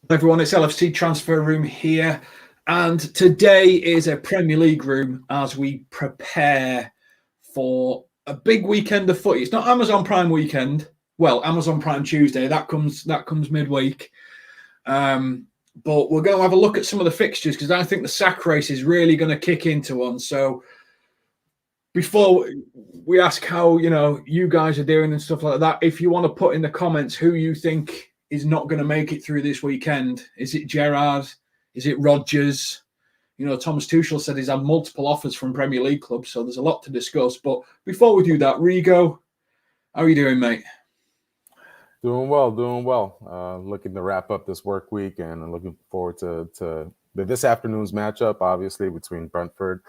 Everyone, it's LFC Transfer Room here, and today is a Premier League room as we prepare for a big weekend of footy. It's not Amazon Prime weekend. Well, Amazon Prime Tuesday that comes midweek, but we're going to have a look at some of the fixtures because I think the sack race is really going to kick into one. So before we ask how you guys are doing and stuff like that, if you want to put in the comments who you think is not going to make it through this weekend. Is it Gerrard? Is it Rodgers? Thomas Tuchel said he's had multiple offers from Premier League clubs, so there's a lot to discuss. But before we do that, Rigo, how are you doing, mate? Doing well. Looking to wrap up this work week and looking forward to this afternoon's matchup, obviously, between Brentford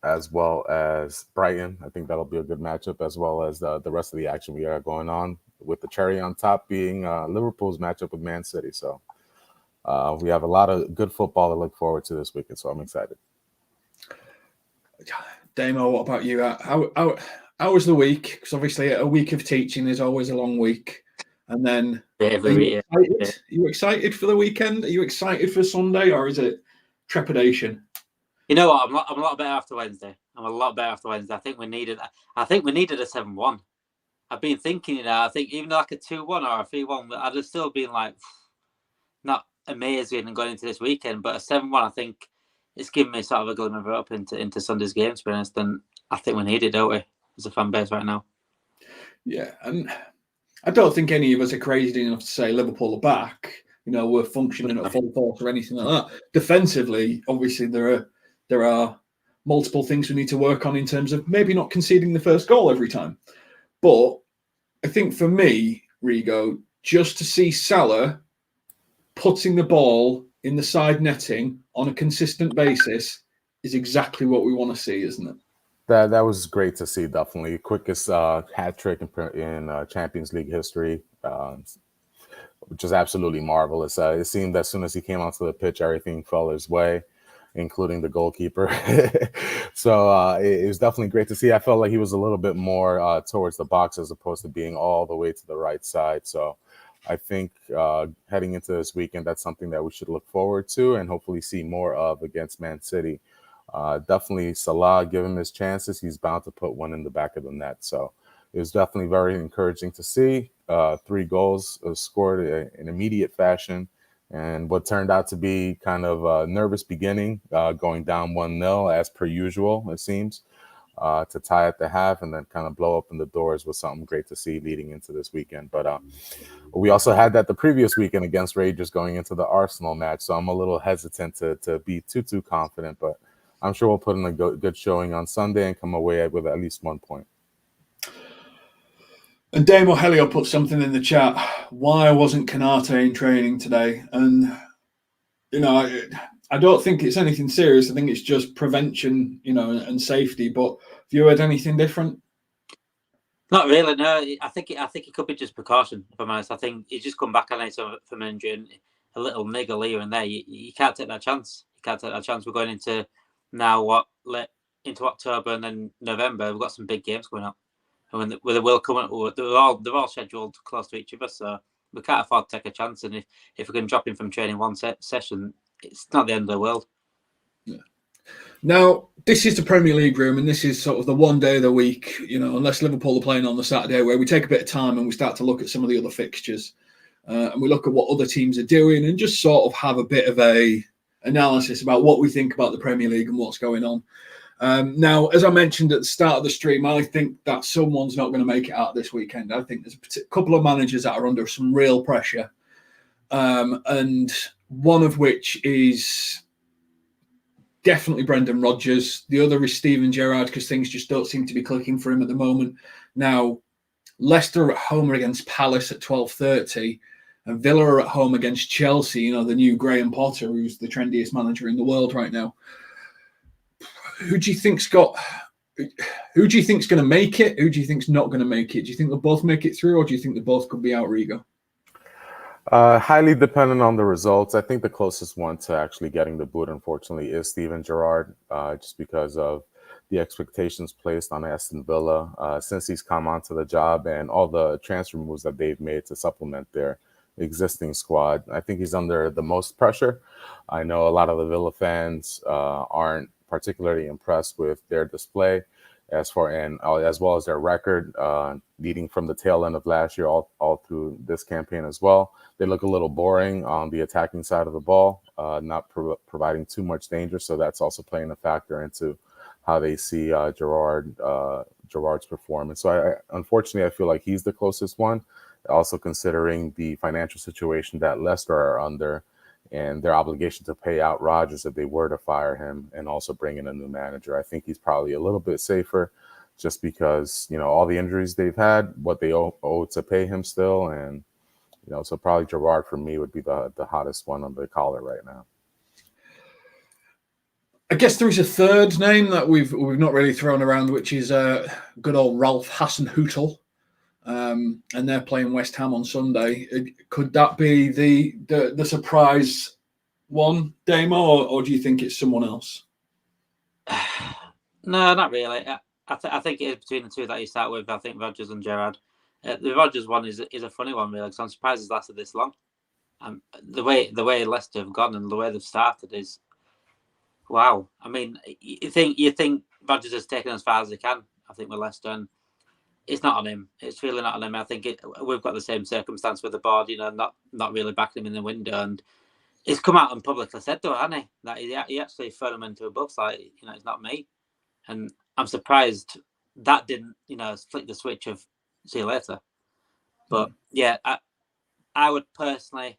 as well as Brighton. I think that'll be a good matchup, as well as the rest of the action we got going on, with the cherry on top being Liverpool's matchup with Man City. So we have a lot of good football to look forward to this weekend, so I'm excited. Damo, what about you? How was the week? Because obviously a week of teaching is always a long week. And then are you excited for the weekend? Are you excited for Sunday, or is it trepidation? You know what? I'm a lot better after Wednesday. I think we needed a 7-1. I've been thinking, I think even like a 2-1 or a 3-1, I'd have still been like not amazing and going into this weekend. But a 7-1, I think it's given me sort of a glimmer of hope into Sunday's game, to be honest. And I think we need it, don't we, as a fan base right now? Yeah, and I don't think any of us are crazy enough to say Liverpool are back. We're functioning at full force or anything like that. Defensively, obviously, there are multiple things we need to work on in terms of maybe not conceding the first goal every time. But I think for me, Rigo, just to see Salah putting the ball in the side netting on a consistent basis is exactly what we want to see, isn't it? That was great to see, definitely. Quickest hat trick in Champions League history, which is absolutely marvelous. It seemed that as soon as he came onto the pitch, everything fell his way, including the goalkeeper. So it was definitely great to see. I felt like he was a little bit more towards the box as opposed to being all the way to the right side. So I think heading into this weekend, that's something that we should look forward to and hopefully see more of against Man City. Definitely Salah, give him his chances. He's bound to put one in the back of the net. So it was definitely very encouraging to see. 3 goals scored in immediate fashion. And what turned out to be kind of a nervous beginning, going down 1-0 as per usual, it seems, to tie at the half and then kind of blow open the doors was something great to see leading into this weekend. But we also had that the previous weekend against Rangers going into the Arsenal match. So I'm a little hesitant to be too confident, but I'm sure we'll put in a good showing on Sunday and come away with at least 1 point. And Damo Helio put something in the chat. Why wasn't Canate in training today? And, I don't think it's anything serious. I think it's just prevention, and safety. But have you heard anything different? Not really, no. I think it could be just precaution, if I'm honest. I think he's just come back on it from injury and a little niggle here and there. You can't take that chance. We're going into now, into October and then November. We've got some big games coming up. And when the World Cup, they're all scheduled close to each other, so we can't afford to take a chance. And if we can drop him from training one session, it's not the end of the world. Yeah. Now, this is the Premier League room, and this is sort of the one day of the week, unless Liverpool are playing on the Saturday, where we take a bit of time and we start to look at some of the other fixtures. And we look at what other teams are doing and just sort of have a bit of a analysis about what we think about the Premier League and what's going on. Now, as I mentioned at the start of the stream, I think that someone's not going to make it out this weekend. I think there's a couple of managers that are under some real pressure, and one of which is definitely Brendan Rodgers. The other is Steven Gerrard, because things just don't seem to be clicking for him at the moment. Now, Leicester at home against Palace at 12:30, and Villa are at home against Chelsea, the new Graham Potter, who's the trendiest manager in the world right now. Who do you think's going to make it? Who do you think's not going to make it? Do you think they'll both make it through, or do you think they both could be out, Rigo? Highly dependent on the results. I think the closest one to actually getting the boot, unfortunately, is Steven Gerrard, just because of the expectations placed on Aston Villa since he's come onto the job and all the transfer moves that they've made to supplement their existing squad. I think he's under the most pressure. I know a lot of the Villa fans aren't particularly impressed with their display as well as their record leading from the tail end of last year all through this campaign as well. They look a little boring on the attacking side of the ball, not providing too much danger. So that's also playing a factor into how they see Gerrard's performance. So unfortunately, I feel like he's the closest one. Also considering the financial situation that Leicester are under and their obligation to pay out Rodgers if they were to fire him and also bring in a new manager. I think he's probably a little bit safer just because, all the injuries they've had, what they owe to pay him still. And, so probably Gerrard for me would be the hottest one on the collar right now. I guess there is a third name that we've not really thrown around, which is good old Ralph Hasenhüttl. And they're playing West Ham on Sunday. Could that be the surprise one, Damo, or do you think it's someone else? No, not really. I think it is between the two that you start with. I think Rodgers and Gerrard. The Rodgers one is a funny one, really, because I'm surprised it's lasted this long. The way Leicester have gone and the way they've started is wow. I mean, you think Rodgers has taken as far as he can. I think with Leicester. And it's not on him. It's really not on him. I think we've got the same circumstance with the board, not really backing him in the window. And he's come out and publicly said, though, hasn't he? That he actually thrown him into a bus, like, it's not me. And I'm surprised that didn't, flick the switch of see you later. But yeah, I would personally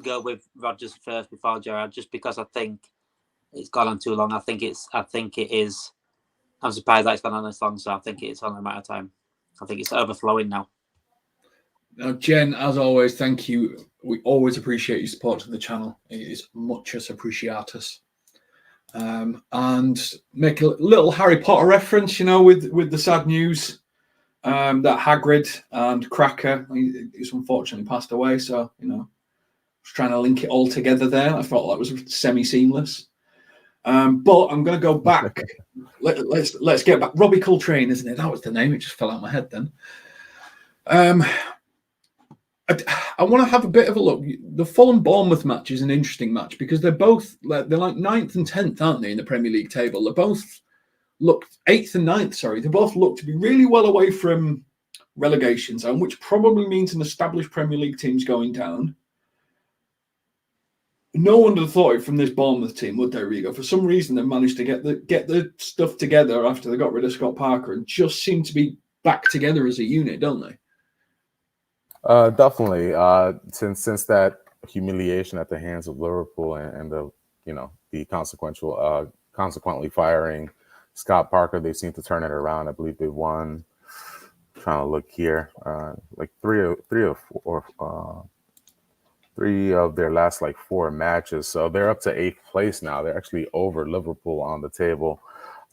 go with Rodgers first before Gerrard, just because I think it's gone on too long. I think it is. I'm surprised that it's gone on this long, so I think it's only a matter of time. I think it's overflowing now. Now, Jen, as always, thank you. We always appreciate your support to the channel. It is muchas appreciatus. And make a little Harry Potter reference, with the sad news that Hagrid and Cracker, he's unfortunately passed away. So, I was trying to link it all together there. I thought that was semi-seamless. But I'm going to go back. Let's get back. Robbie Coltrane, isn't it? That was the name. It just fell out of my head then. I want to have a bit of a look. The Fulham-Bournemouth match is an interesting match because they're like 9th and 10th, aren't they, in the Premier League table? They both looked 8th and 9th, sorry. They both look to be really well away from relegation zone, which probably means an established Premier League team's going down. No one would have thought it from this Bournemouth team, would they, Rigo? For some reason, they managed to get the stuff together after they got rid of Scott Parker and just seem to be back together as a unit, don't they? Definitely. Since that humiliation at the hands of Liverpool and the consequently firing Scott Parker, they seem to turn it around. I believe they won. I'm trying to look here, like three of their last 4 matches. So they're up to 8th place now. They're actually over Liverpool on the table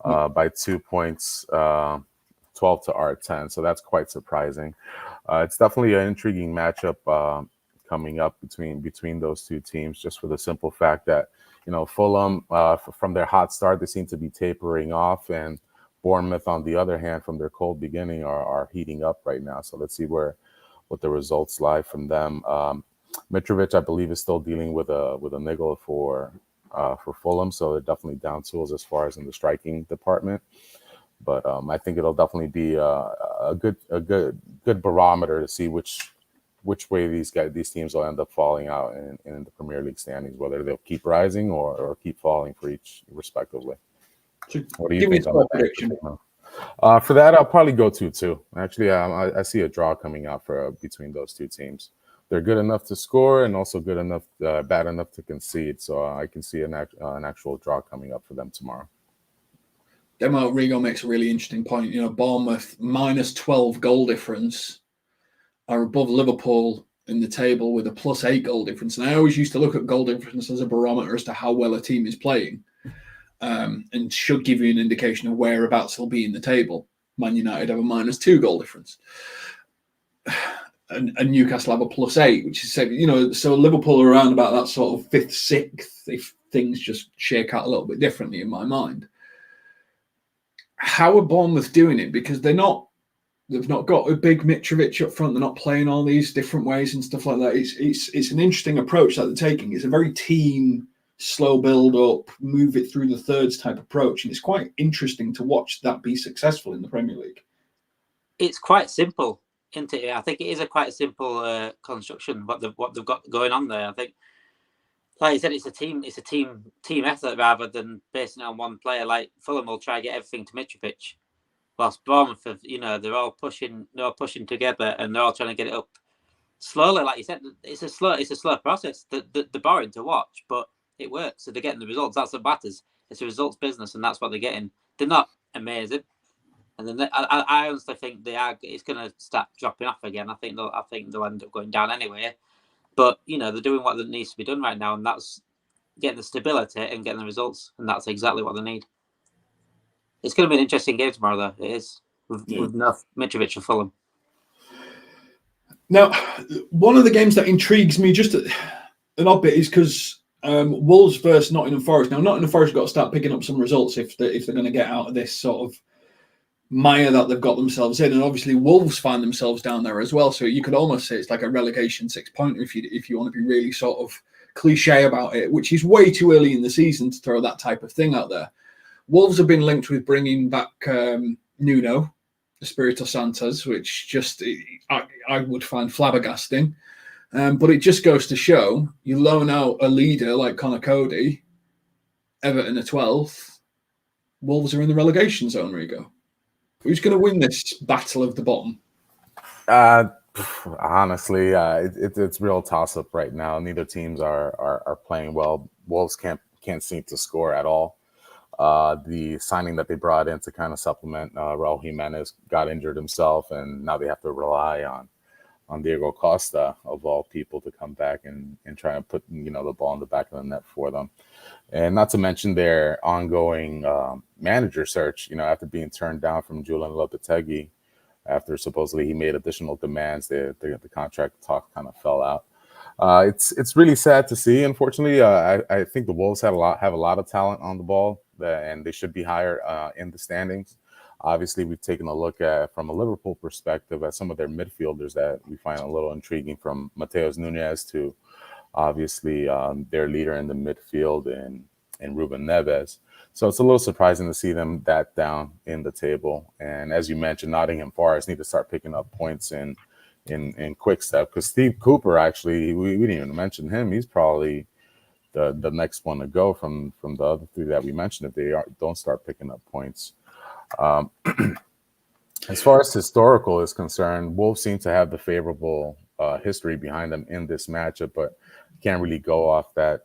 by 2 points, 12 to our 10. So that's quite surprising. It's definitely an intriguing matchup coming up between those two teams, just for the simple fact that, Fulham, from their hot start, they seem to be tapering off, and Bournemouth, on the other hand, from their cold beginning, are heating up right now. So let's see what the results lie from them. Mitrovic, I believe, is still dealing with a niggle for Fulham, so they're definitely down tools as far as in the striking department. But I think it'll definitely be a good barometer to see which way these teams will end up falling out in the Premier League standings, whether they'll keep rising or keep falling for each respectively. So what do you think on that prediction? For that, I'll probably go 2-2. Actually, I see a draw coming out between those two teams. They're good enough to score and also good enough, bad enough to concede. So I can see an actual draw coming up for them tomorrow. Demo Rigo makes a really interesting point. Bournemouth minus 12 goal difference are above Liverpool in the table with a +8 goal difference. And I always used to look at goal difference as a barometer as to how well a team is playing, and should give you an indication of whereabouts they'll be in the table. Man United have a -2 goal difference. And Newcastle have a +8, which is, so Liverpool are around about that sort of 5th, 6th, if things just shake out a little bit differently in my mind. How are Bournemouth doing it? Because they're not They've not got a big Mitrovic up front. They're not playing all these different ways and stuff like that. It's an interesting approach that they're taking. It's a very team, slow build up, move it through the thirds type approach, and it's quite interesting to watch that be successful in the Premier League. It's quite simple, isn't it? I think it is a quite simple construction what they've got going on there. I think, like you said, it's a team effort rather than basing it on one player. Like Fulham will try to get everything to Mitrovic, whilst Bournemouth, they're all pushing together and they're all trying to get it up slowly. Like you said, it's a slow process. They're boring to watch, but it works. So they're getting the results. That's what matters. It's a results business, and that's what they're getting. They're not amazing, and then I honestly think it's going to start dropping off again. I think they'll end up going down anyway. But they're doing what needs to be done right now, and that's getting the stability and getting the results, and that's exactly what they need. It's going to be an interesting game tomorrow, though. It is with no Mitrovic and Fulham. Now, one of the games that intrigues me just an odd bit is because Wolves versus Nottingham Forest. Now, Nottingham Forest got to start picking up some results if they're going to get out of this sort of mire that they've got themselves in, and obviously Wolves find themselves down there as well. So you could almost say it's like a relegation 6-pointer if you want to be really sort of cliche about it, which is way too early in the season to throw that type of thing out there. Wolves have been linked with bringing back Nuno Espirito Santos, which just I would find flabbergasting. But it just goes to show you loan out a leader like Connor Cody, Everton are 12th, Wolves are in the relegation zone, Rigo. Who's going to win this battle of the bottom? Honestly, it's real toss-up right now. Neither teams are playing well. Wolves can't seem to score at all. The signing that they brought in to kind of supplement Raul Jimenez got injured himself, and now they have to rely on Diego Costa, of all people, to come back and try and put the ball in the back of the net for them. And not to mention their ongoing manager search, after being turned down from Julian Lopetegui, after supposedly he made additional demands, the contract talk kind of fell out. It's really sad to see. Unfortunately, I think the Wolves have a lot of talent on the ball, and they should be higher in the standings. Obviously, we've taken a look at, from a Liverpool perspective, at some of their midfielders that we find a little intriguing, from Mateus Nunes to obviously their leader in the midfield and Ruben Neves. So it's a little surprising to see them that down in the table. And as you mentioned, Nottingham Forest need to start picking up points in quick step, because Steve Cooper, actually, we didn't even mention him. He's probably the next one to go from the other three that we mentioned if they don't start picking up points. As far as historical is concerned, Wolves seem to have the favorable history behind them in this matchup, but can't really go off that,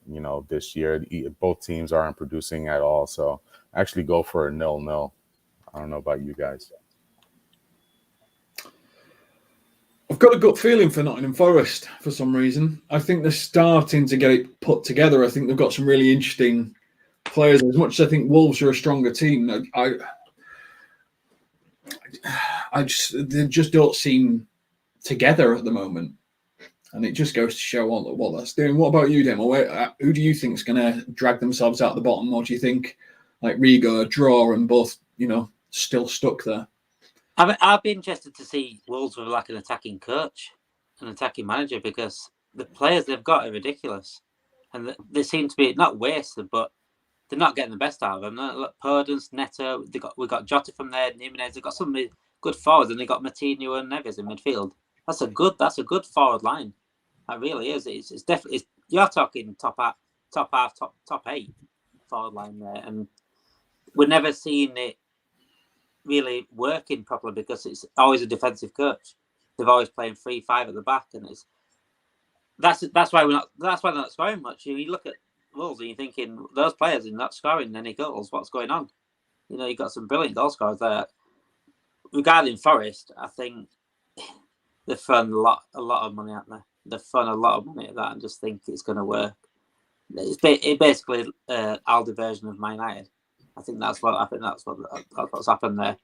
this year. Both teams aren't producing at all, so actually go for a 0-0. I don't know about you guys. I've got a gut feeling for Nottingham Forest for some reason. I think they're starting to get it put together. I think they've got some really interesting players. As much as I think Wolves are a stronger team, they just don't seem together at the moment. And it just goes to show what that's doing. What about you, Demo? Who do you think is going to drag themselves out the bottom? Or do you think, like Rigo, draw and both, still stuck there? I'd be interested to see Wolves with like an attacking coach, an attacking manager, because the players they've got are ridiculous. And they seem to be not wasted, but they're not getting the best out of them. Look, Podence, Neto, we've got Jota from there, Jimenez, they've got some good forwards, and they've got Martino and Neves in midfield. That's a good forward line. That really is. It's definitely. You're talking top half, top 8 forward line there, and we're never seeing it really working properly because it's always a defensive coach. They've always playing 3-5 at the back, and that's why they're not scoring much. You look at Wolves and you're thinking those players are not scoring any goals. What's going on? You've got some brilliant goal scorers there. Regarding Forest, I think they've thrown a lot of money at there. They've thrown a lot of money at that and just think it's going to work. It's basically Aldi version of Man United. I think that's what's happened there.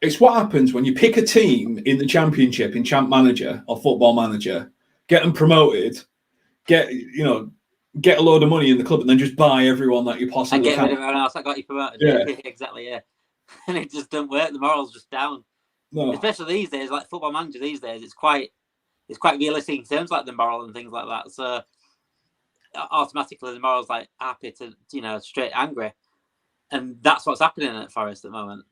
It's what happens when you pick a team in the Championship, in Champ Manager or Football Manager, get them promoted, get a load of money in the club, and then just buy everyone that you possibly can. And get rid of everyone else that got you promoted. Yeah. Exactly, yeah. And it just doesn't work. The moral's just down. No. Especially these days, like Football Manager these days, it's quite realistic in terms like the moral and things like that. So automatically the moral's like happy to, straight angry. And that's what's happening at Forest at the moment.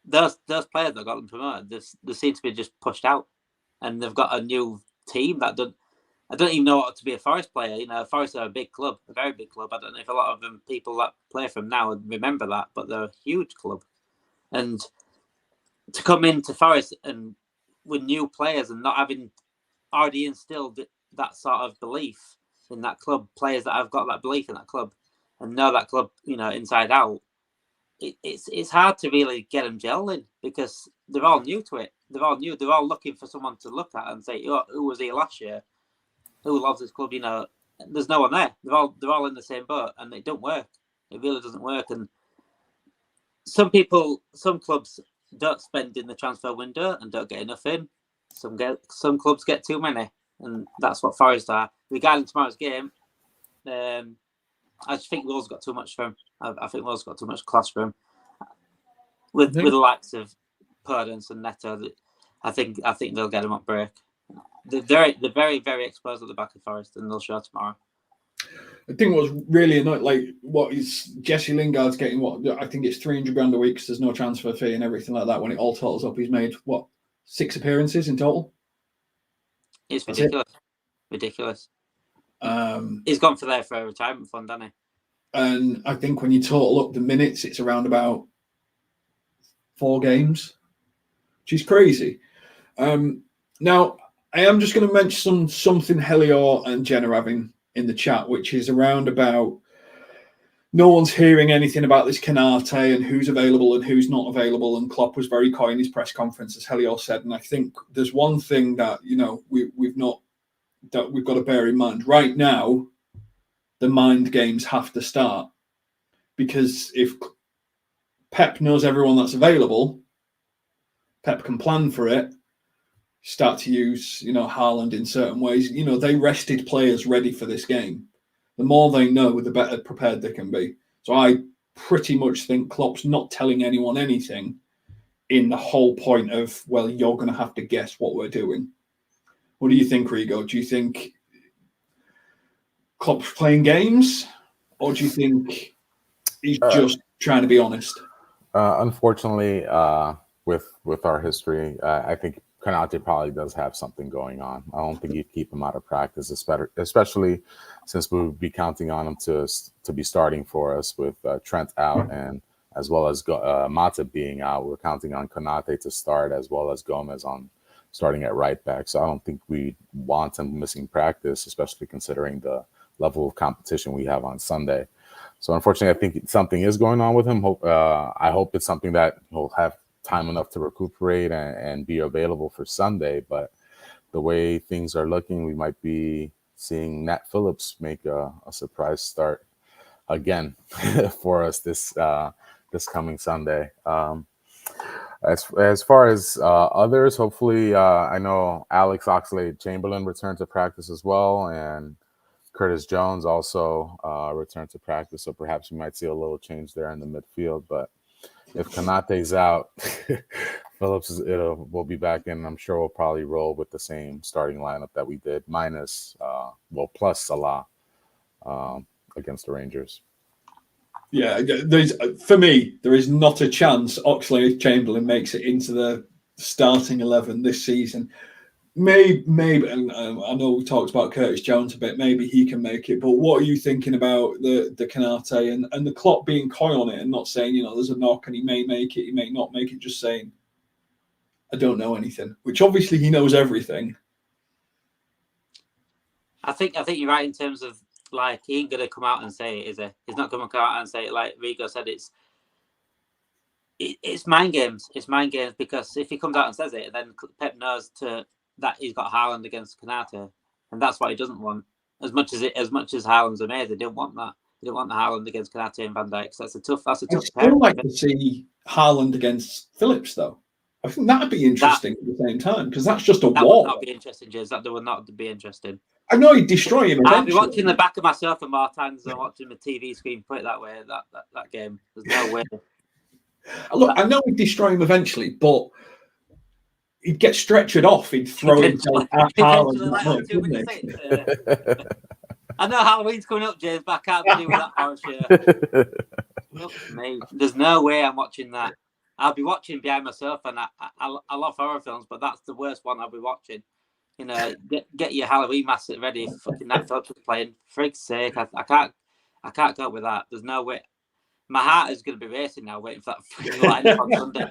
Those players that got them promoted, they seem to be just pushed out. And they've got a new team that I don't even know what to be a Forest player. Forest are a big club, a very big club. I don't know if a lot of them people that play from now would remember that, but they're a huge club. And to come into Forest and with new players and not having already instilled that sort of belief in that club, players that have got that belief in that club and know that club, inside out, it's hard to really get them gelling because they're all new to it. They're all new. They're all looking for someone to look at and say, who was here last year? Who loves this club? There's no one there. They're all in the same boat, and it don't work. It really doesn't work. And some clubs don't spend in the transfer window and don't get enough in. Some clubs get too many, and that's what Forest are. Regarding tomorrow's game, I just think Will's got too much for him. I think Will's got too much class for him. With the likes of Podence and Neto, I think they'll get him up break. They're very, very exposed at the back of Forest, and they'll show tomorrow. I think what's really annoying, like, what is Jesse Lingard's getting? What I think it's $300,000 a week because there's no transfer fee and everything like that. When it all totals up, he's made 6 appearances in total. It's ridiculous. Ridiculous. He's gone for a retirement fund, hasn't he? And I think when you total up the minutes, it's around about 4 games, which is crazy. Now, I am just going to mention something Helior and Jen are having in the chat, which is around about no one's hearing anything about this Konate and who's available and who's not available. And Klopp was very coy in his press conference, as Helior said. And I think there's one thing that, we've got to bear in mind. Right now, the mind games have to start. Because if Pep knows everyone that's available, Pep can plan for it, start to use, Haaland in certain ways. They rested players ready for this game. The more they know, the better prepared they can be. So I pretty much think Klopp's not telling anyone anything in the whole point of, well, you're going to have to guess what we're doing. What do you think, Rigo? Do you think Klopp's playing games? Or do you think he's just trying to be honest? Unfortunately, with our history, I think Konate probably does have something going on. I don't think you'd keep him out of practice, especially since we would be counting on him to be starting for us with Trent out and as well as Matty being out. We're counting on Konate to start as well as Gomez on starting at right back. So I don't think we want him missing practice, especially considering the level of competition we have on Sunday. So unfortunately, I think something is going on with him. I hope it's something that he'll have time enough to recuperate and be available for Sunday. But the way things are looking, we might be seeing Nat Phillips make a surprise start again for us this coming Sunday. As far as others, hopefully, I know Alex Oxlade-Chamberlain returned to practice as well, and Curtis Jones also returned to practice. So perhaps we might see a little change there in the midfield. But if Konate's out, Phillips will be back in. I'm sure we'll probably roll with the same starting lineup that we did, plus Salah against the Rangers. Yeah, for me, there is not a chance Oxlade-Chamberlain makes it into the starting 11 this season. Maybe, and I know we talked about Curtis Jones a bit. Maybe he can make it. But what are you thinking about the Konate and the Klopp being coy on it and not saying, there's a knock and he may make it, he may not make it, just saying, I don't know anything, which obviously he knows everything. I think you're right in terms of, like, he ain't going to come out and say it, is he? He's not going to come out and say it. Like Rigo said, it's mind games. It's mind games because if he comes out and says it, then Pep knows that he's got Haaland against Konate, and that's what he doesn't want. As much as Haaland's amazing, they don't want that. They don't want the Haaland against Konate and Van Dijk. So that's a tough. I'd still like to see Haaland against Phillips, though. I think that'd be interesting at the same time because that's just a war. That would not be interesting, Jez. That would not be interesting. I know he'd destroy him. I'd be watching the back of my sofa more times than watching the TV screen. Put it that way. That game. There's no way. Look, I know he'd destroy him eventually, but he'd get stretchered off. He'd throw himself at Haaland. I know Halloween's coming up, James, but I can't be doing that horror show. Me. There's no way I'm watching that. I'll be watching behind myself, and I love horror films, but that's the worst one I'll be watching. You know, get your Halloween mask ready. Fucking that Phillips was playing. Frig's sake, I can't go with that. There's no way. My heart is going to be racing now, waiting for that fucking lineup on Sunday.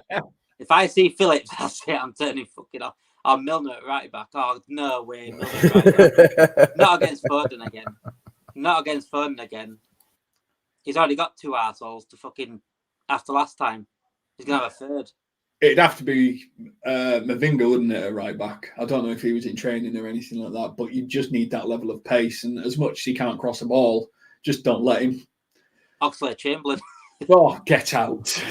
If I see Phillips, that's it. I'm turning fucking off. I'll Milner at right back. Oh, no way. Milner right back. Not against Foden again. Not against Foden again. He's already got 2 arseholes to fucking after last time. He's going to have a third. It'd have to be Mavinga, wouldn't it, at right back? I don't know if he was in training or anything like that, but you just need that level of pace. And as much as he can't cross a ball, just don't let him. Oxlade-Chamberlain. Oh, get out.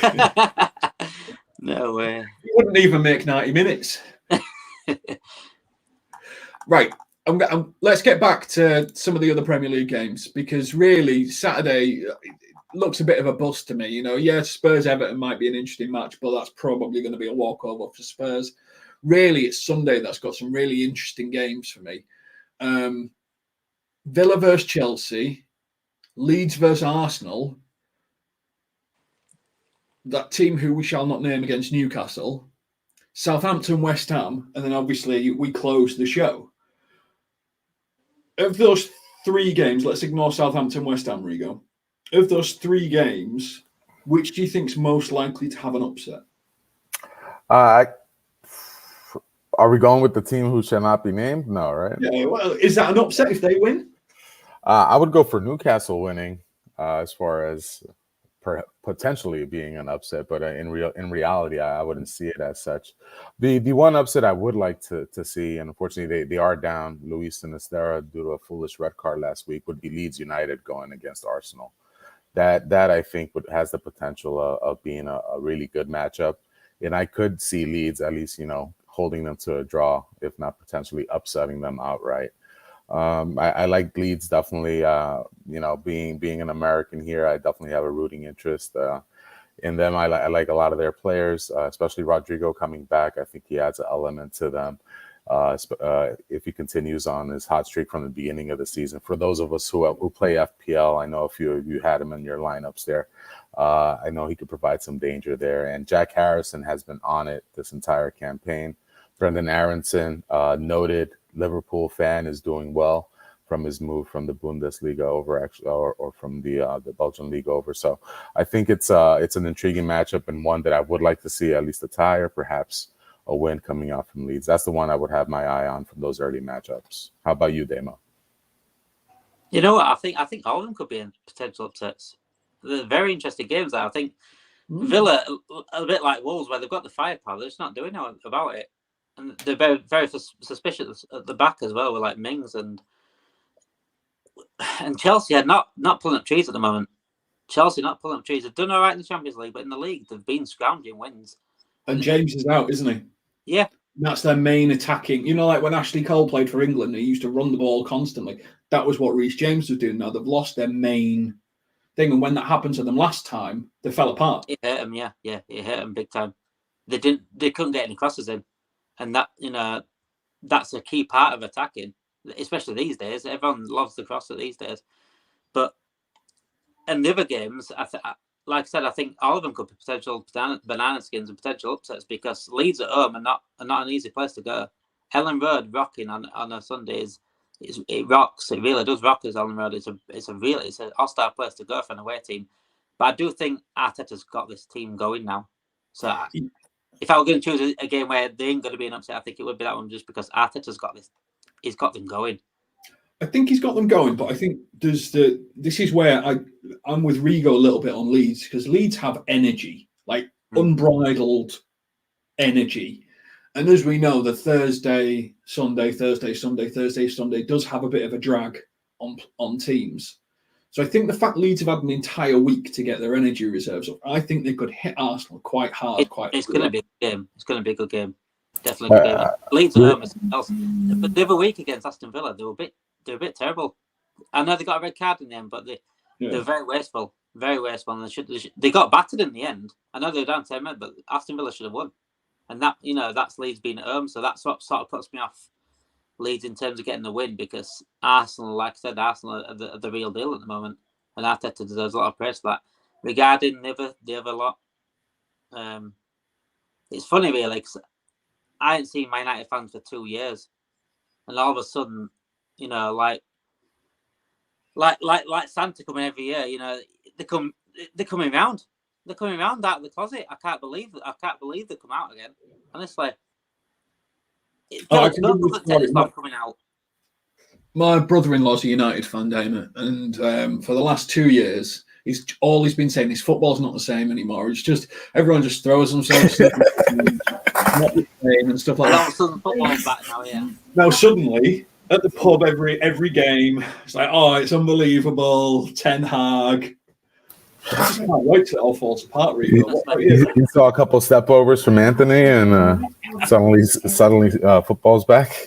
No way. He wouldn't even make 90 minutes. Right. Let's get back to some of the other Premier League games, because really Saturday looks a bit of a bust to me. You know, yeah, Spurs-Everton might be an interesting match, but that's probably going to be a walkover for Spurs. Really, it's Sunday that's got some really interesting games for me. Villa versus Chelsea, Leeds versus Arsenal, that team who we shall not name against Newcastle, Southampton, West Ham, and then obviously we close the show. Of those 3 games, let's ignore Southampton, West Ham, Rigo. Of those 3 games, which do you think's most likely to have an upset? Are we going with the team who shall not be named? No, right? Yeah. Well, is that an upset if they win? I would go for Newcastle winning, as far as potentially being an upset, but in reality, I wouldn't see it as such. The one upset I would like to see, and unfortunately they are down Luis Sinisterra due to a foolish red card last week, would be Leeds United going against Arsenal. That I think has the potential of being a really good matchup, and I could see Leeds at least, you know, holding them to a draw, if not potentially upsetting them outright. I like Leeds definitely. You know, being an American here, I definitely have a rooting interest in them. I like a lot of their players, especially Rodrigo coming back. I think he adds an element to them. If he continues on his hot streak from the beginning of the season. For those of us who play FPL, I know a few of you had him in your lineups there. I know he could provide some danger there. And Jack Harrison has been on it this entire campaign. Brendan Aronson, noted Liverpool fan, is doing well from his move from the Bundesliga over, actually, or from the Belgian league over. So I think it's an intriguing matchup, and one that I would like to see at least a tie or perhaps a win coming out from Leeds. That's the one I would have my eye on from those early matchups. How about you, Damo? You know what? I think all of them could be in potential upsets. They're very interesting games. I think Villa, a bit like Wolves, where they've got the firepower, they're just not doing anything about it. And they're very, very suspicious at the back as well, with like Mings and Chelsea are not pulling up trees at the moment. Chelsea not pulling up trees. They've done all right in the Champions League, but in the league they've been scrounging wins. And James is out, isn't he? Yeah. That's their main attacking. You know, like when Ashley Cole played for England, they used to run the ball constantly. That was what Reece James was doing. Now they've lost their main thing, and when that happened to them last time, they fell apart. It hurt them, yeah. It hurt them big time. They couldn't get any crosses in, and that, you know, that's a key part of attacking, especially these days. Everyone loves the crosser these days. But in the other games, like I said, I think all of them could be potential banana skins and potential upsets, because Leeds at home are not an easy place to go. Ellen Road rocking on a Sunday it rocks. It really does rock as Ellen Road. It's a hostile place to go for an away team. But I do think Arteta's got this team going now. So if I were going to choose a game where they ain't going to be an upset, I think it would be that one, just because Arteta's got this. He's got them going. I think he's got them going, but I think this is where I'm with Rigo a little bit on Leeds, because Leeds have energy, like unbridled energy. And as we know, the Thursday, Sunday does have a bit of a drag on teams. So I think the fact Leeds have had an entire week to get their energy reserves up, I think they could hit Arsenal quite hard. It's going to be a good game. It's going to be a good game. Definitely a good game. Leeds at home is else. But the other week against Aston Villa, they were a bit terrible. I know they got a red card in the end, but they're very wasteful. Very wasteful. And they got battered in the end. I know they were down 10 men, but Aston Villa should have won. and that that's Leeds being at home, so that's what sort of puts me off Leeds in terms of getting the win, because Arsenal, like I said, Arsenal are the real deal at the moment, and Arteta deserves a lot of praise for that. Regarding the other lot, it's funny really, because I ain't seen Man United fans for 2 years, and all of a sudden, like Santa coming every year, they're coming round. They're coming round out of the closet. I can't believe they come out again. Honestly, Phillips doesn't take this long coming out. My brother-in-law's a United fan, Damon, and for the last 2 years, he's been saying is football's not the same anymore. It's just everyone just throws themselves not the same and stuff like And that. all of a sudden, football's back now. Yeah. Now suddenly at the pub every game, it's like, oh, it's unbelievable. Ten Hag. I just can't wait till it all falls apart. Really. You saw a couple step overs from Anthony, and suddenly football's back.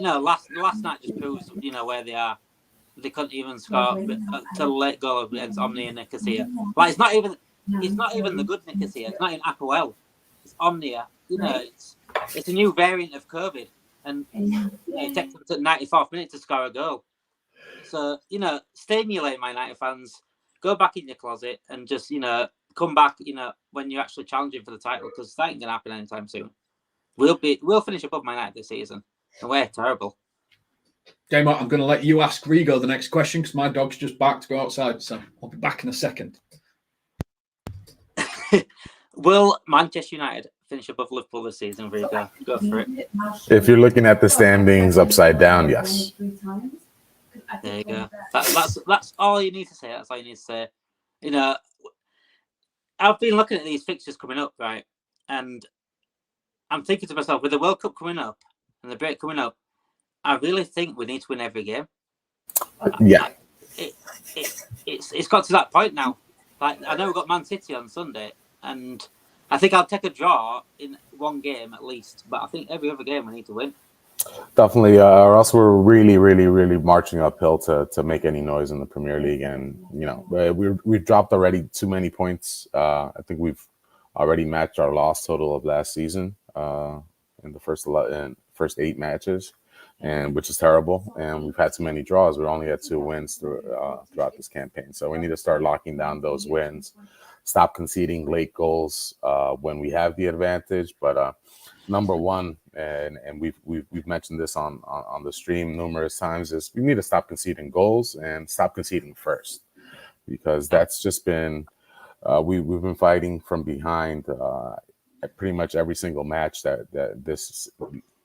Last night just proves where they are. They couldn't even score to late goal against Omni and Nicosia. Like it's not even the good Nicosia. It's not in Apoel. It's Omnia. It's a new variant of COVID, and it takes them to the 94th minute to score a goal. So stimulate My United fans. Go back in your closet and just come back. When you're actually challenging for the title, because that ain't gonna happen anytime soon. We'll finish above Man United this season, and we're terrible. Game on, I'm going to let you ask Rigo the next question because my dog's just back to go outside, so I'll be back in a second. Will Manchester United finish above Liverpool this season, Rigo? Go for it. If you're looking at the standings upside down, yes. There you go. That's all you need to say. That's all you need to say. I've been looking at these fixtures coming up, right, and I'm thinking to myself, with the World Cup coming up and the break coming up, I really think we need to win every game. Yeah. It's got to that point now. Like, I know we've got Man City on Sunday, and I think I'll take a draw in one game at least, but I think every other game we need to win. Definitely, or else we're really, really, really marching uphill to make any noise in the Premier League. And, we've dropped already too many points. I think we've already matched our loss total of last season in the first 8 matches, and which is terrible. And we've had too many draws. We only had 2 wins throughout this campaign. So we need to start locking down those wins. Stop conceding late goals when we have the advantage. But number one, and we've mentioned this on the stream numerous times, is we need to stop conceding goals and stop conceding first, because that's just been we've been fighting from behind at pretty much every single match that this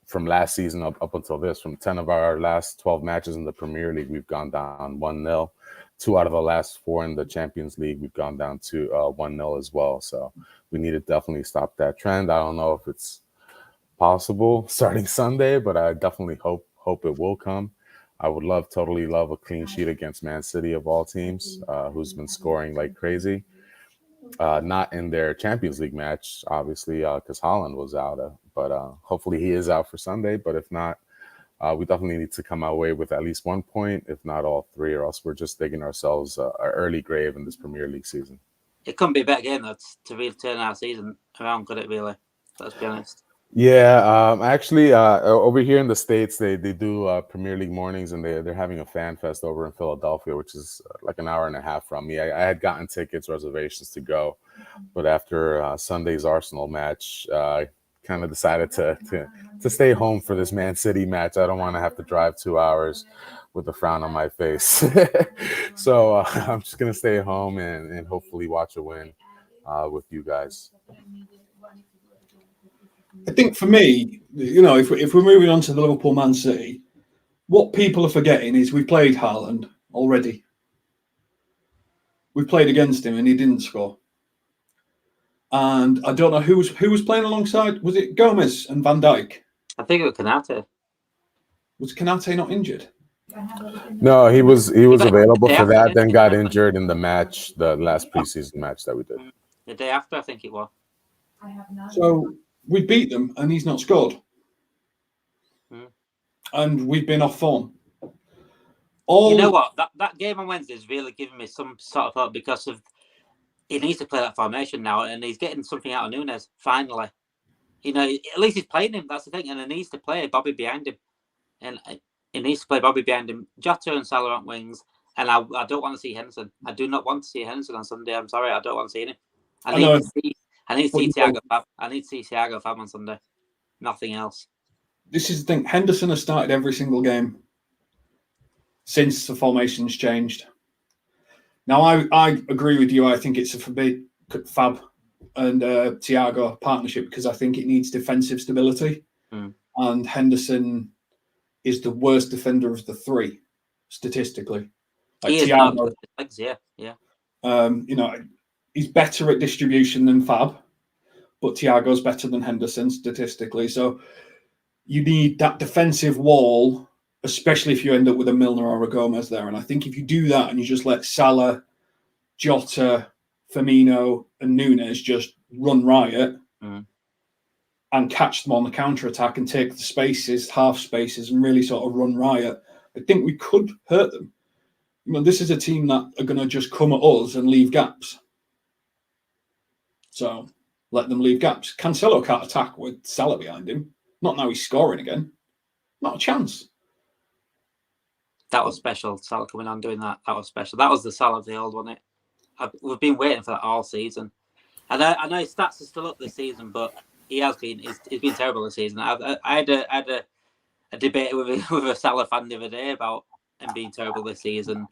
from last season up until this. From 10 of our last 12 matches in the Premier League, we've gone down 1-0. 2 out of the last 4 in the Champions League, we've gone down to 1-0 as well. So we need to definitely stop that trend. I don't know if it's possible starting Sunday, but I definitely hope it will come. I would totally love a clean sheet against Man City of all teams, who's been scoring like crazy. Not in their Champions League match, obviously, because Haaland was out. But hopefully he is out for Sunday. But if not, we definitely need to come away with at least 1 point, if not all 3, or else we're just digging ourselves an early grave in this Premier League season. It couldn't be a better game, though, to really turn our season around, could it, really? Let's be honest. Yeah, actually, over here in the States, they do Premier League mornings, and they're having a fan fest over in Philadelphia, which is like an hour and a half from me. I had gotten tickets, reservations to go, but after Sunday's Arsenal match, I kind of decided to stay home for this Man City match. I don't want to have to drive 2 hours with a frown on my face. So I'm just going to stay home and hopefully watch a win with you guys. I think for me, if we're moving on to the Liverpool Man City, what people are forgetting is we played Haaland already. We played against him and he didn't score. And I don't know who was playing alongside. Was it Gomez and Van Dijk? I think it was Konate. Was Konate not injured? No, he was available for that, then got injured in the last preseason match that we did. The day after, I think it was. So we beat them and he's not scored. And we've been off form. You know what? That game on Wednesday is really giving me some sort of hope, because of he needs to play that formation now, and he's getting something out of Núñez finally. You know, at least he's playing him. That's the thing, and he needs to play Bobby behind him, and he needs to play Bobby behind him. Jota and Salah on wings, and I don't want to see Henderson. I do not want to see Henderson on Sunday. I'm sorry, I don't want to see him. I need to see Thiago Fab. I need to see Thiago Fab on Sunday. Nothing else. This is the thing. Henderson has started every single game since the formation's changed. Now, I agree with you. I think it's a Fab and Thiago partnership because I think it needs defensive stability. And Henderson is the worst defender of the three, statistically. Like he is Thiago, yeah. You know, he's better at distribution than Fab, but Thiago's better than Henderson statistically. So you need that defensive wall, especially if you end up with a Milner or a Gomez there. And I think if you do that and you just let Salah, Jota, Firmino and Núñez just run riot and catch them on the counter-attack and take the spaces, half spaces, and really sort of run riot, I think we could hurt them. You know, this is a team that are going to just come at us and leave gaps. So let them leave gaps. Cancelo can't attack with Salah behind him. Not now he's scoring again. Not a chance. That was special. Salah coming on doing that. That was special. That was the Salah of the old, wasn't it? We've been waiting for that all season. I know his stats are still up this season, but he's been terrible this season. I had a debate with a Salah fan the other day about him being terrible this season,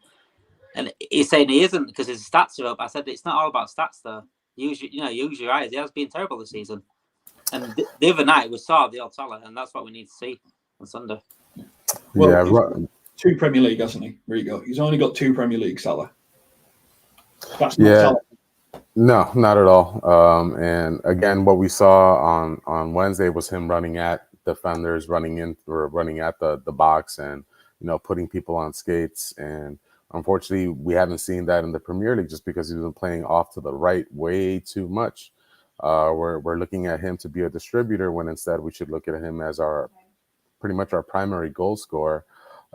and he's saying he isn't because his stats are up. I said it's not all about stats though. Use your eyes. He has been terrible this season, and the other night we saw the old Salah, and that's what we need to see on Sunday. Well, yeah, 2 Premier League, hasn't he? There you go. He's only got 2 Premier League, Salah. That's not Salah. No, not at all. And again, what we saw on Wednesday was him running at defenders, running at the box, and putting people on skates. And unfortunately, we haven't seen that in the Premier League just because he's been playing off to the right way too much. We're looking at him to be a distributor when instead we should look at him as pretty much our primary goal scorer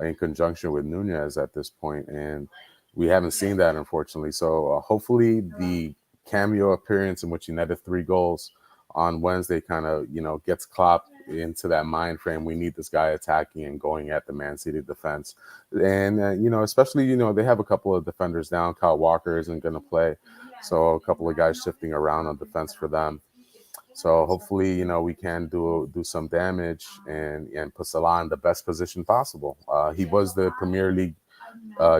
in conjunction with Núñez at this point. And we haven't seen that, unfortunately. So hopefully the cameo appearance in which he netted 3 goals on Wednesday kind of, gets Klopp into that mind frame. We need this guy attacking and going at the Man City defense. And, especially, they have a couple of defenders down. Kyle Walker isn't going to play. So a couple of guys shifting around on defense for them. So hopefully, we can do some damage and put Salah in the best position possible. He was the Premier League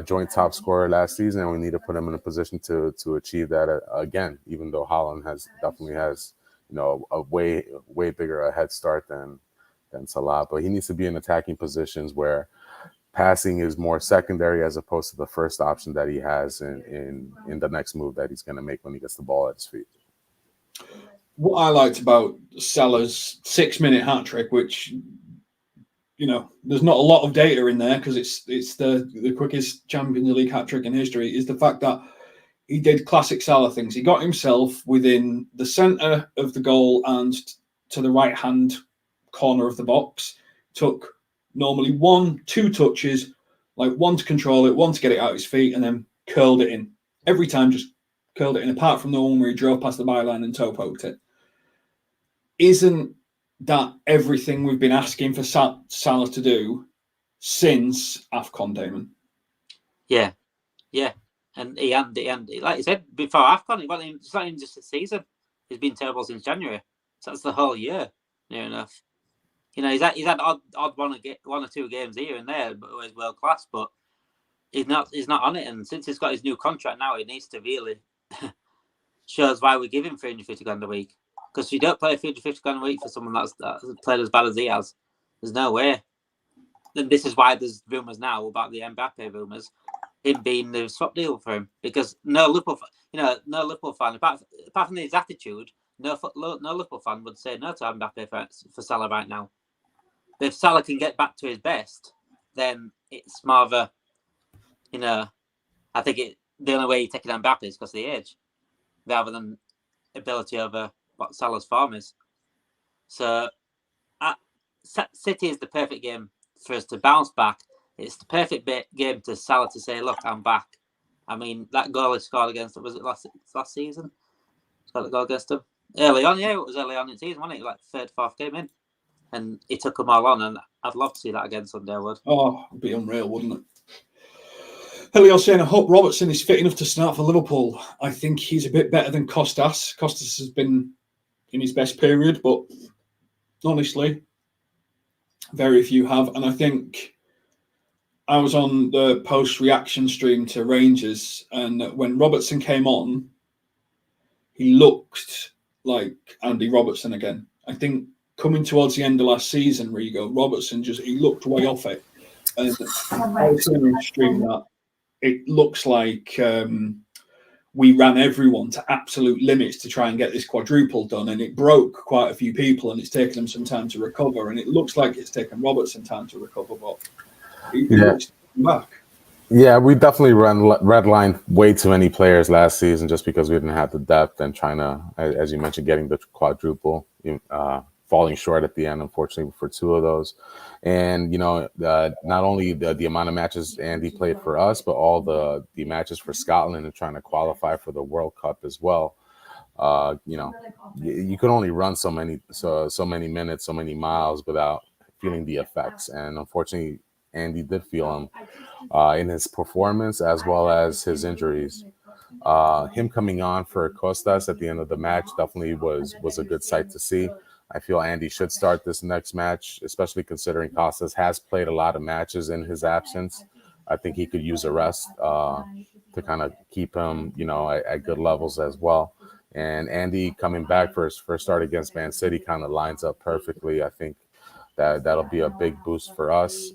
joint top scorer last season, and we need to put him in a position to achieve that again, even though Haaland definitely has a way bigger a head start than Salah. But he needs to be in attacking positions where passing is more secondary as opposed to the first option that he has in the next move that he's going to make when he gets the ball at his feet. What I liked about Salah's 6-minute hat trick, which there's not a lot of data in there because it's the quickest Champions League hat trick in history, is the fact that he did classic Salah things. He got himself within the centre of the goal and to the right-hand corner of the box. Took normally 1-2 touches, like one to control it, one to get it out of his feet, and then curled it in. Every time just curled it in, apart from the one where he drove past the byline and toe poked it. Isn't that everything we've been asking for Salah to do since AFCON, Damon? Yeah. And he like you said, before AFCON, it's not even just a season. He's been terrible since January. So that's the whole year, near enough. He's had odd one or 2 games here and there, but he's world class. But he's not on it. And since he's got his new contract now, he needs to really shows why we give him £350 a week. Because if you don't play £350 a week for someone that's played as bad as he has, there's no way. And this is why there's rumours now about the Mbappe rumours, him being the swap deal for him. Because no Liverpool fan, apart from his attitude, no Liverpool fan would say no to Mbappe for Salah right now. But if Salah can get back to his best, then it's more of a, I think the only way you're taking Mbappe is because of the age, rather than ability over what Salah's form is. So City is the perfect game for us to bounce back. It's the perfect game to Salah to say, look, I'm back. I mean, that goal he scored against them, was it last season? Scored the goal against them early on. Yeah, it was early on in the season, wasn't it? Like third, fourth game in, and he took them all on. And I'd love to see that again someday. I would. Oh, it'd be unreal, wouldn't it? Helio saying, I hope Robertson is fit enough to start for Liverpool. I think he's a bit better than Costas. Costas has been in his best period, but honestly, very few have. And I think I was on the post-reaction stream to Rangers, and when Robertson came on, he looked like Andy Robertson again. I think coming towards the end of last season, Rigo, Robertson he looked way off it. And I was saying on stream that it looks like we ran everyone to absolute limits to try and get this quadruple done, and it broke quite a few people, and it's taken them some time to recover. And it looks like it's taken Robertson time to recover, but he looks back. Yeah, we definitely redlined way too many players last season just because we didn't have the depth and trying to, as you mentioned, getting the quadruple, falling short at the end, unfortunately, for two of those. And, not only the amount of matches Andy played for us, but all the matches for Scotland and trying to qualify for the World Cup as well. You could only run so many minutes, so many miles without feeling the effects. And unfortunately, Andy did feel them in his performance as well as his injuries. Him coming on for Costas at the end of the match definitely was a good sight to see. I feel Andy should start this next match, especially considering Costas has played a lot of matches in his absence. I think he could use a rest to kind of keep him, at good levels as well. And Andy coming back for his first start against Man City kind of lines up perfectly. I think that'll be a big boost for us,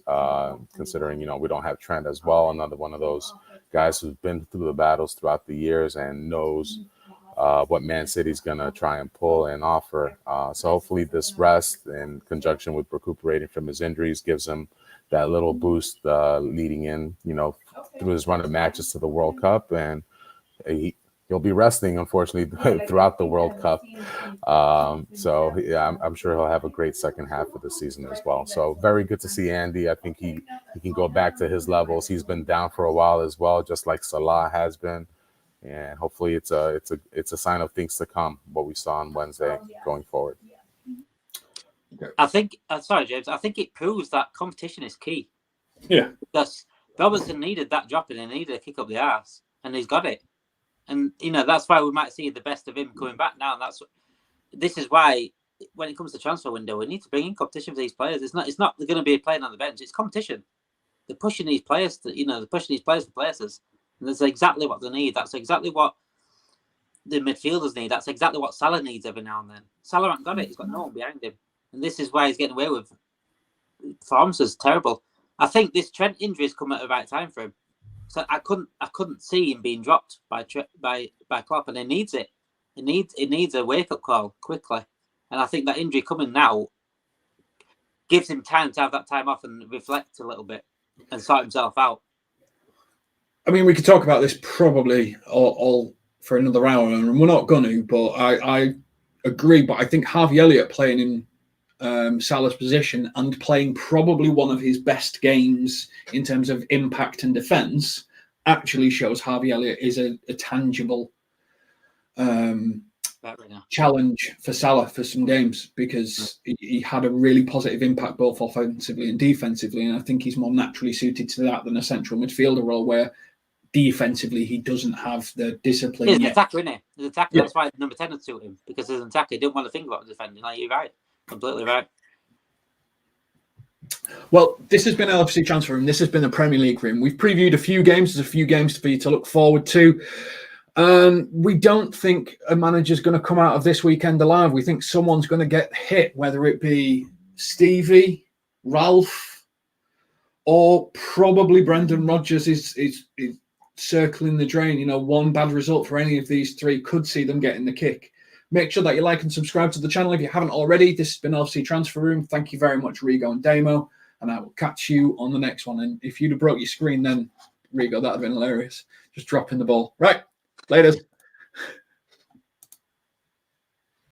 considering, we don't have Trent as well, another one of those guys who's been through the battles throughout the years and knows what Man City's going to try and pull and offer. So hopefully this rest in conjunction with recuperating from his injuries gives him that little boost leading in, through his run of matches to the World Cup. And he'll be resting, unfortunately, throughout the World Cup. So yeah, I'm sure he'll have a great second half of the season as well. So very good to see Andy. I think he can go back to his levels. He's been down for a while as well, just like Salah has been. And hopefully it's a sign of things to come, what we saw on Wednesday going forward. I think, sorry, James, I think it proves that competition is key. Yeah. Because Robertson needed that drop in and he needed a kick up the arse, and he's got it. And, that's why we might see the best of him coming back now. And this is why, when it comes to transfer window, we need to bring in competition for these players. It's not going to be playing on the bench. It's competition. They're pushing these players they're pushing these players for places. And that's exactly what they need. That's exactly what the midfielders need. That's exactly what Salah needs every now and then. Salah hasn't got it. He's got no one behind him. And this is why he's getting away with performances. Terrible. I think this Trent injury has come at the right time for him. So I couldn't see him being dropped by Klopp, and he needs it. It needs a wake-up call quickly. And I think that injury coming now gives him time to have that time off and reflect a little bit and sort himself out. I mean, we could talk about this probably all for another hour, and we're not going to, but I agree. But I think Harvey Elliott playing in Salah's position and playing probably one of his best games in terms of impact and defence actually shows Harvey Elliott is a tangible challenge for Salah for some games, because he had a really positive impact both offensively and defensively, and I think he's more naturally suited to that than a central midfielder role where defensively he doesn't have the discipline. He's an attacker, isn't he? He's an attacker. Yeah. That's why number 10 would suit him, because as an attacker he didn't want to think about defending. Like, you're right. Completely right. Well, this has been LFC Transfer Room. This has been the Premier League Room. We've previewed a few games. There's a few games for you to look forward to. We don't think a manager's going to come out of this weekend alive. We think someone's going to get hit, whether it be Stevie, Ralph, or probably Brendan Rodgers is circling the drain. One bad result for any of these three could see them getting the kick. Make sure that you like and subscribe to the channel if you haven't already. This has been LFC Transfer Room. Thank you very much, Rigo and Damo, and I will catch you on the next one. And if you'd have broke your screen then, Rigo, that would have been hilarious. Just dropping the ball. Right. Later.